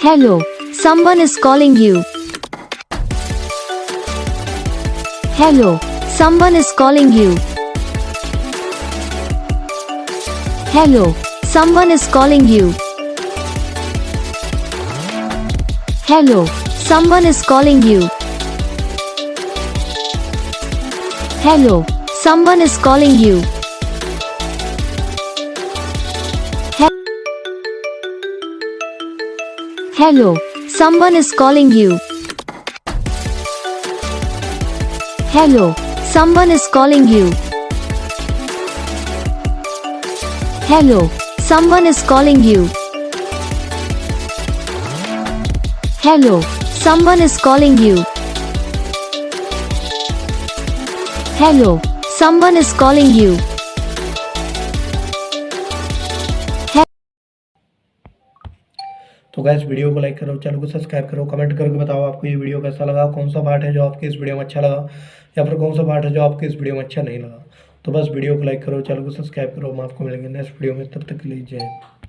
Hello, someone is calling you. Hello, someone is calling you. Hello, someone is calling you. Hello, someone is calling you. Hello, someone is calling you. Hello, someone is calling you. Hello, someone is calling you. Hello, someone is calling you. Hello, someone is calling you. Hello, someone is calling you. तो guys video को like करो, channel को subscribe करो, comment करके बताओ आपको ये video कैसा लगा, कौन सा पार्ट है जो आपके इस वीडियो में अच्छा लगा या फिर कौन सा पार्ट है जो आपके इस वीडियो में अच्छा नहीं लगा। तो बस वीडियो को लाइक करो, चैनल को सब्सक्राइब करो। हम आपको मिलेंगे नेक्स्ट वीडियो में, तब तक के लिए जय हिंद।